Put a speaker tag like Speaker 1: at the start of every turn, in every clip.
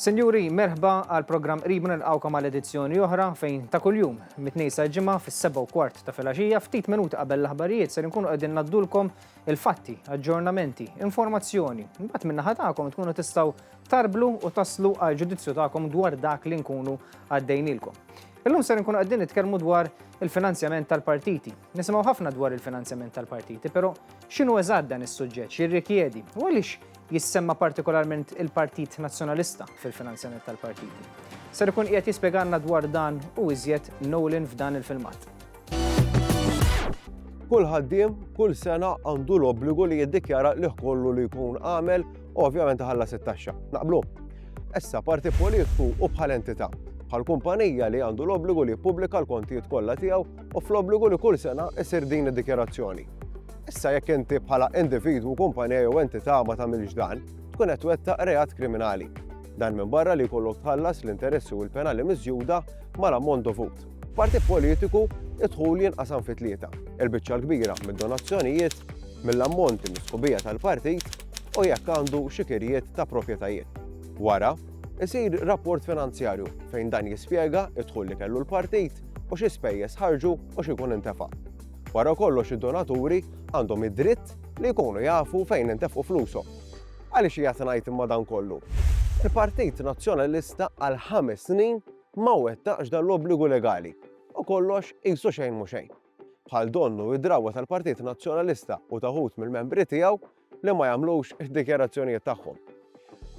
Speaker 1: Senjuri, merħba għal program Qribna nilqawkom għal edizzjoni oħra fejn ta' kuljum mit-2 sa' ġimgħa fis-7:15 ta' filgħaxija ftit minuti qabel l-aħbarijiet se nkunu qegħdin naddulkom il-fatti, aġġornamenti, informazzjoni. Imbagħad min-naħa tagħkom tkunu tistgħu tarblu u taslu għal ġudizzju tagħkom dwar dak li nkunu għaddejnilkom. Illum se nkunu qegħdin nitkellmu dwar il-finanzjament tal-partiti. Nisimgħu ħafna dwar il-finanzjament tal-partiti, però x'inhu eżatt dan is-suġġett, x'irrikjedi u għaliex jissemma partikolarment il-Partit Nazzjonalista fil-finanzjament tal-partiti. Ser ikun qiegħed jispjegalna dwar dan u iżjed Nolan f'dan il-filmat.
Speaker 2: Kull ħaddiem kull sena għandu l-obbligu li jiddikjara li kollu li jkun għamel u ovvjament ħallas it-taxxa. Naqblu. Issa parti politiku u bħal entità bħal kumpanija li għandu l-obbligu li jippubblika l-kontijiet kollha tiegħu u fl-obbligu li kull sena isir din id-dikjarazzjoni. Issa jekk inti bħala individwu, kumpanija jew entità ma tagħmilx dan, tkun qed twettaq reat kriminali. Dan minn barra li jkollok tħallas l-interessi u l-penali miżjuda mal-ammont dovut. Partit politiku idħul jinqasam fi tlieta. Il-biċċa l-kbira mid-donazzjonijiet, mill-ammonti mis-sħubija tal-partit u jekk għandu xi kirjiet ta' proprjetajiet. Wara, isir rapport finanzjarju fejn dan jispjega idħul li kellu l-partit u xi spejjeż ħarġu u x'ikun intefa'. Wara kollox id-donaturi għandhom id-dritt li jkunu jafu fejn intefqu flushom. Għaliex qiegħed ngħid imma dan kollu? Il-Partit Nazzjonalista għal 5 snin ma wettaqx dan l-obbligu legali u kollox qisu xejn mhu xejn. Bħal donnu id-drawwa tal-Partit Nazzjonalista u taħut mill-membri tiegħu li ma jagħmlux id-dikjarazzjonijiet tagħhom.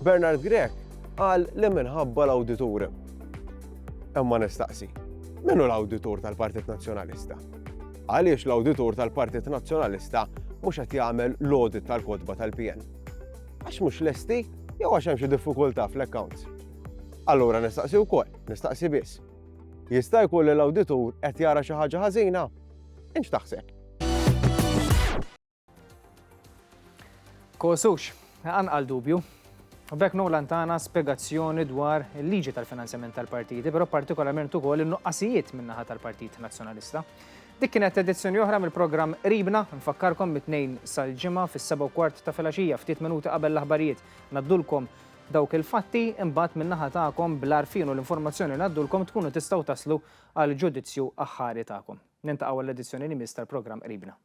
Speaker 2: Bernard Grech qal li minħabba l-awdituri. Imma nistaqsi, minnu l-awditur tal-Partit Nazzjonalista? Għaliex l-awditur tal-Partit Nazzjonalista mhux qed jagħmel l-audit tal-kotba tal-PN? Għax mhux lesti jew għax hemm xi diffikultà fl-accounts? Allura nistaqsi wkoll, nistaqsi biss. Jista' jkun li l-awditur qed jara xi ħaġa ħażina? Inx taħseb?
Speaker 1: Kosux, għal dubju. U bekk Nolan tagħna spjegazzjoni dwar il-liġi tal-finanzjament tal-partiti, però partikolarment ukoll in-nuqqasijiet min-naħa tal-Partit Nazzjonalista. Dik kienet edizzjoni oħra mill-programm Qribna, nfakkarkom mit-2 sal-ġimgħa fis-7:15 ta' filgħaxija ftit minuti qabel l-aħbarijiet. Naddulkom dawk il-fatti imbagħad min-naħa tagħkom bl-għarfien u l-informazzjoni naddulkom tkunu tistgħu taslu għal ġudizzju aħħari tagħkom. Nintaqgħu l-edizzjoni li mis tal-programm Qribna.